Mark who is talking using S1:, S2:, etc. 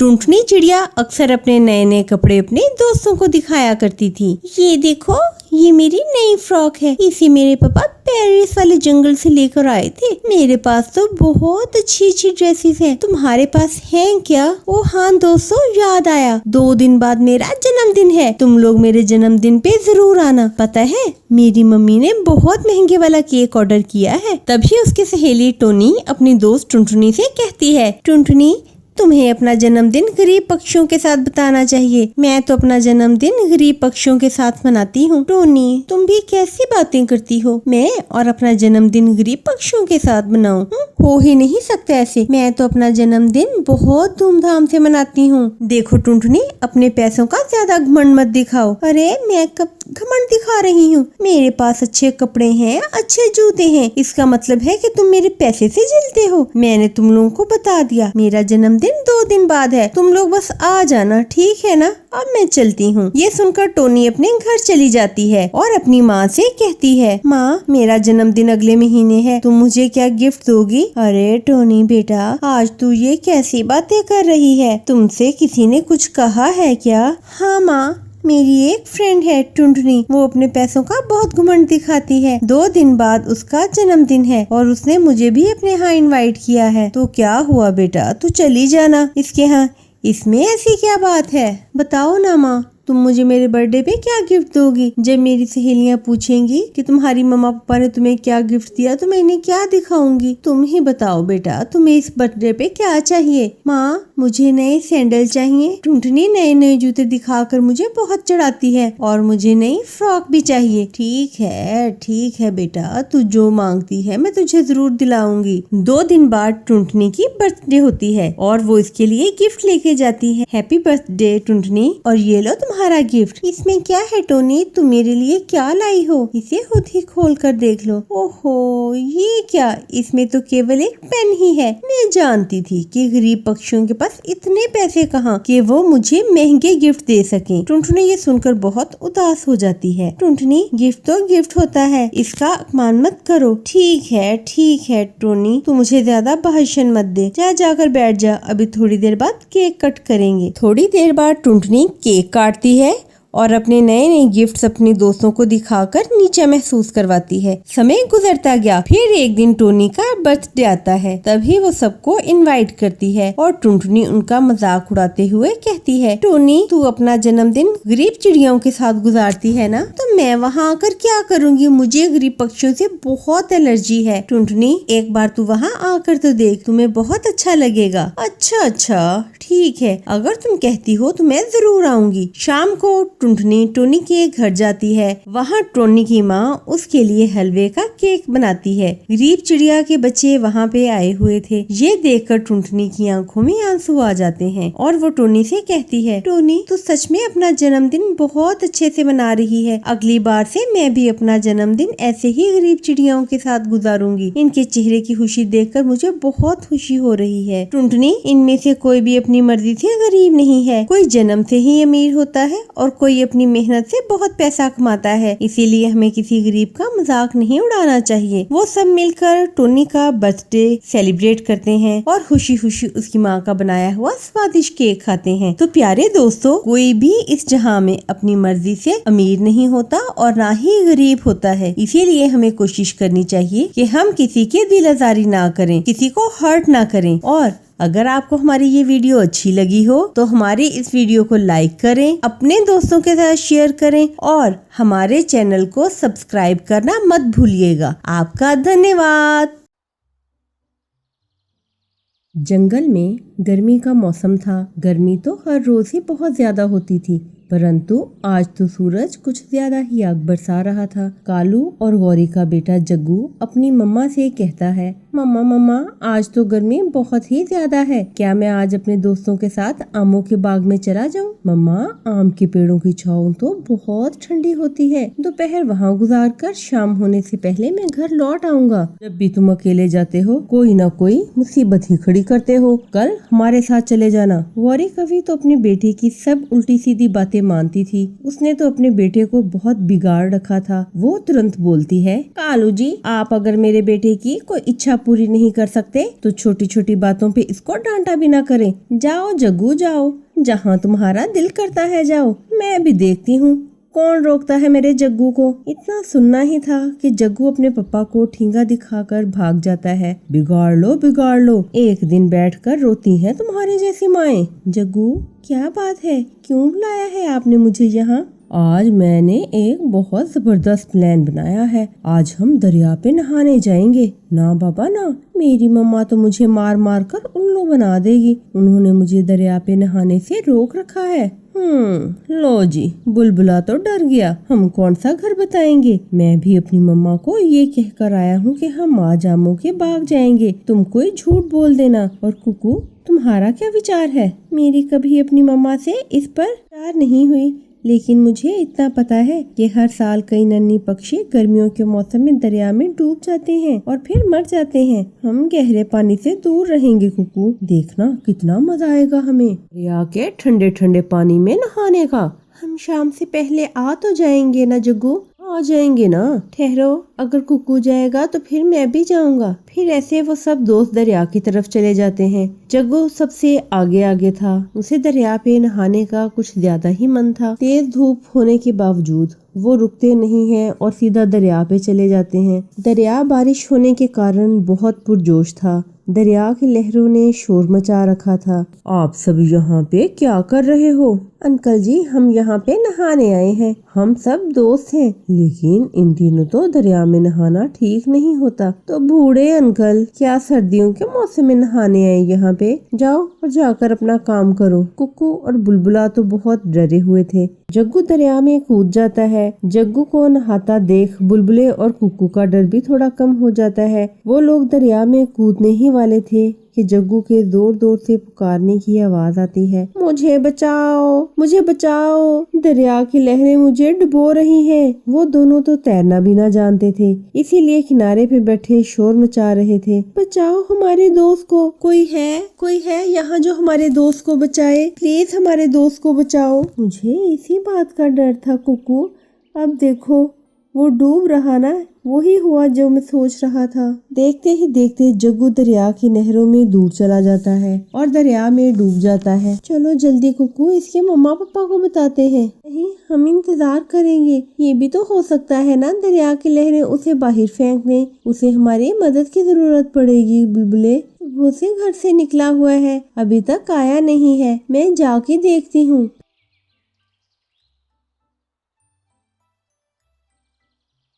S1: टुनटुनी चिड़िया अक्सर अपने नए नए कपड़े अपने दोस्तों को दिखाया करती थी। ये देखो, ये मेरी नई फ्रॉक है, इसे मेरे पापा पेरिस वाले जंगल से लेकर आए थे। मेरे पास तो बहुत अच्छी अच्छी ड्रेसेस हैं, तुम्हारे पास हैं क्या? ओ हाँ दोस्तों, याद आया, 2 दिन बाद मेरा जन्मदिन है, तुम लोग मेरे जन्मदिन पे जरूर आना। पता है, मेरी मम्मी ने बहुत महंगे वाला केक ऑर्डर किया है। तभी उसकी सहेली टोनी अपनी दोस्त टुनटुनी से कहती है, टुनटुनी तुम्हें अपना जन्मदिन गरीब पक्षियों के साथ बताना चाहिए। मैं तो अपना जन्मदिन गरीब पक्षियों के साथ मनाती हूँ। टोनी, तुम भी कैसी बातें करती हो? मैं और अपना जन्मदिन गरीब पक्षियों के साथ मनाऊं? हो ही नहीं सकता ऐसे। मैं तो अपना जन्मदिन बहुत धूमधाम से मनाती हूँ। देखो टुनटुनी, अपने पैसों का ज्यादा घमंड मत दिखाओ। अरे मैं कब घमंड दिखा रही हूँ? मेरे पास अच्छे कपड़े हैं, अच्छे जूते हैं, इसका मतलब है कि तुम मेरे पैसे से जलते हो। मैंने तुम लोगों को बता दिया, मेरा जन्मदिन 2 दिन बाद है, तुम लोग बस आ जाना, ठीक है ना? अब मैं चलती हूँ। ये सुनकर टोनी अपने घर चली जाती है और अपनी माँ से कहती है, माँ मेरा जन्मदिन अगले महीने है, तुम मुझे क्या गिफ्ट दोगी? अरे टोनी बेटा, आज तू ये कैसी बातें कर रही है? तुमसे किसी ने कुछ कहा है क्या? हाँ माँ, मेरी एक फ्रेंड है टुनटुनी, वो अपने पैसों का बहुत घमंड दिखाती है। 2 दिन बाद उसका जन्मदिन है और उसने मुझे भी अपने यहाँ इनवाइट किया है। तो क्या हुआ बेटा, तू चली जाना इसके यहाँ। इसमें ऐसी क्या बात है? बताओ ना माँ, तुम मुझे मेरे बर्थडे पे क्या गिफ्ट दोगी? जब मेरी सहेलियाँ पूछेंगी कि तुम्हारी मम्मा पापा ने तुम्हें क्या गिफ्ट दिया तो मैं इन्हें क्या दिखाऊंगी? तुम ही बताओ बेटा, तुम्हें इस बर्थडे पे क्या चाहिए? माँ मुझे नए सैंडल चाहिए। टुनटुनी नए नए जूते दिखाकर मुझे बहुत चढ़ाती है और मुझे नई फ्रॉक भी चाहिए। ठीक है बेटा, तू जो मांगती है मैं तुझे जरूर दिलाऊंगी। 2 दिन बाद टुनटुनी की बर्थडे होती है और वो इसके लिए गिफ्ट लेके जाती है। हैप्पी बर्थडे टुनटुनी, और ये लो तुम्हारा गिफ्ट। इसमें क्या है टोनी, तुम मेरे लिए क्या लाई हो? इसे खुद ही खोल कर देख लो। ओहो, ये क्या? इसमें तो केवल एक पेन ही है। मैं जानती थी कि गरीब पक्षियों के पास इतने पैसे कहाँ कि वो मुझे महंगे गिफ्ट दे सकें। टुनटुनी ये सुनकर बहुत उदास हो जाती है। टुनटुनी, गिफ्ट तो गिफ्ट होता है, इसका अपमान मत करो। ठीक है टोनी, तू मुझे ज्यादा भाषण मत दे, जाकर बैठ जा, अभी थोड़ी देर बाद केक कट करेंगे। थोड़ी देर बाद टुनटुनी केक काटती है और अपने नए नए गिफ्ट्स अपने दोस्तों को दिखाकर नीचा महसूस करवाती है। समय गुजरता गया, फिर एक दिन टोनी का बर्थडे आता है। तभी वो सबको इनवाइट करती है और टुनटुनी उनका मजाक उड़ाते हुए कहती है, टोनी तू अपना जन्मदिन गरीब चिड़ियों के साथ गुजारती है ना, तो मैं वहाँ आकर क्या करूँगी? मुझे गरीब पक्षियों से बहुत एलर्जी है। टुनटुनी, एक बार तू वहाँ आकर तो देख, तुम्हें बहुत अच्छा लगेगा। अच्छा ठीक है, अगर तुम कहती हो तो मैं जरूर आऊंगी। शाम को टुनटुनी टोनी के घर जाती है। वहाँ टोनी की माँ उसके लिए हलवे का केक बनाती है। गरीब चिड़िया के बच्चे वहाँ पे आए हुए थे। ये देखकर टुनटुनी की आंखों में आंसू आ जाते हैं और वो टोनी से कहती है, टोनी तू सच में अपना जन्मदिन बहुत अच्छे से मना रही है। अगली बार से मैं भी अपना जन्मदिन ऐसे ही गरीब चिड़ियाओं के साथ गुजारूंगी। इनके चेहरे की खुशी देखकर मुझे बहुत खुशी हो रही है। टुनटुनी, इनमें से कोई भी अपनी मर्जी से गरीब नहीं है, कोई जन्म से ही अमीर होता है और कोई अपनी मेहनत से बहुत पैसा कमाता है। इसीलिए हमें किसी गरीब का मजाक नहीं उड़ाना चाहिए। वो सब मिलकर टोनी का बर्थडे सेलिब्रेट करते हैं और खुशी खुशी उसकी माँ का बनाया हुआ स्वादिष्ट केक खाते हैं। तो प्यारे दोस्तों, कोई भी इस जहां में अपनी मर्जी से अमीर नहीं होता और ना ही गरीब होता है। इसीलिए हमें कोशिश करनी चाहिए कि हम किसी की दिल आजारी ना करें, किसी को हर्ट ना करें। और अगर आपको हमारी ये वीडियो अच्छी लगी हो तो हमारी इस वीडियो को लाइक करें, अपने दोस्तों के साथ शेयर करें और हमारे चैनल को सब्सक्राइब करना मत भूलिएगा। आपका धन्यवाद। जंगल में गर्मी का मौसम था। गर्मी तो हर रोज ही बहुत ज्यादा होती थी, परंतु आज तो सूरज कुछ ज्यादा ही आग बरसा रहा था। कालू और गौरी का बेटा जग्गू अपनी मम्मा से कहता है, मम्मा आज तो गर्मी बहुत ही ज्यादा है, क्या मैं आज अपने दोस्तों के साथ आमों के बाग में चला जाऊं? मम्मा, आम के पेड़ों की छाँव तो बहुत ठंडी होती है। दोपहर वहाँ गुजार कर शाम होने से पहले मैं घर लौट आऊँगा। जब भी तुम अकेले जाते हो कोई ना कोई मुसीबत ही खड़ी करते हो। कल हमारे साथ चले जाना। वॉरी कभी तो अपने बेटे की सब उल्टी सीधी बातें मानती थी। उसने तो अपने बेटे को बहुत बिगाड़ रखा था। वो तुरंत बोलती है, कालू जी, आप अगर मेरे बेटे की कोई इच्छा पूरी नहीं कर सकते तो छोटी छोटी बातों पे इसको डांटा भी ना करें। जाओ जग्गू जाओ, जहाँ तुम्हारा दिल करता है जाओ। मैं भी देखती हूँ कौन रोकता है मेरे जग्गू को। इतना सुनना ही था कि जग्गू अपने पापा को ठेंगा दिखाकर भाग जाता है। बिगाड़ लो, एक दिन बैठकर रोती हैं तुम्हारी जैसी माएं। जग्गू, क्या बात है, क्यों बुलाया है आपने मुझे यहाँ? आज मैंने एक बहुत जबरदस्त प्लान बनाया है। आज हम दरिया पे नहाने जाएंगे। ना बाबा ना, मेरी मम्मा तो मुझे मार मार कर उल्लू बना देगी। उन्होंने मुझे दरिया पे नहाने से रोक रखा है। लो जी, बुलबुला तो डर गया। हम कौन सा घर बताएंगे। मैं भी अपनी मम्मा को ये कहकर आया हूँ कि हम आज आमों के बाग जाएंगे। तुम कोई झूठ बोल देना। और कुकू, तुम्हारा क्या विचार है? मेरी कभी अपनी मम्मा से इस पर विचार नहीं हुई, लेकिन मुझे इतना पता है कि हर साल कई नन्ही पक्षी गर्मियों के मौसम में दरिया में डूब जाते हैं और फिर मर जाते हैं। हम गहरे पानी से दूर रहेंगे कुकू। देखना कितना मजा आएगा हमें दरिया के ठंडे ठंडे पानी में नहाने का। हम शाम से पहले आ तो जाएंगे ना जग्गू? आ जाएंगे ना। ठहरो, अगर कुकू जाएगा तो फिर मैं भी जाऊंगा। फिर ऐसे वो सब दोस्त दरिया की तरफ चले जाते हैं। जग्गू सबसे आगे आगे था। उसे दरिया पे नहाने का कुछ ज्यादा ही मन था। तेज धूप होने के बावजूद वो रुकते नहीं हैं और सीधा दरिया पे चले जाते हैं। दरिया बारिश होने के कारण बहुत पुरजोश था। दरिया की लहरों ने शोर मचा रखा था। आप सब यहाँ पे क्या कर रहे हो? अंकल जी, हम यहाँ पे नहाने आए हैं। हम सब दोस्त हैं, लेकिन इन दिनों तो दरिया में नहाना ठीक नहीं होता। तो बूढ़े अंकल क्या सर्दियों के मौसम में नहाने आए यहाँ पे? जाओ और जाकर अपना काम करो। कुक्कू और बुलबुला तो बहुत डरे हुए थे। जग्गू दरिया में कूद जाता है। जग्गू को नहाता देख बुलबुले और कुक्कू का डर भी थोड़ा कम हो जाता है। वो लोग दरिया में कूदने ही वाले थे कि जग्गू के जोर जोर से पुकारने की आवाज आती है, मुझे बचाओ, मुझे बचाओ, दरिया की लहरें मुझे डुबो रही हैं। वो दोनों तो तैरना भी ना जानते थे, इसीलिए किनारे पे बैठे शोर मचा रहे थे। बचाओ हमारे दोस्त को, कोई है यहाँ जो हमारे दोस्त को बचाए, प्लीज हमारे दोस्त को बचाओ। मुझे इसी बात का डर था कुकू। अब देखो वो डूब रहा ना, वही हुआ जो मैं सोच रहा था। देखते ही देखते जग्गू दरिया की नहरों में दूर चला जाता है और दरिया में डूब जाता है। चलो जल्दी कुकू इसके मम्मा पापा को बताते हैं। नहीं, हम इंतजार करेंगे। ये भी तो हो सकता है ना दरिया की लहरें उसे बाहर फेंक दें। उसे हमारी मदद की जरूरत पड़ेगी। बुलबुले वो से घर से निकला हुआ है, अभी तक आया नहीं है। मैं जाके देखती हूँ।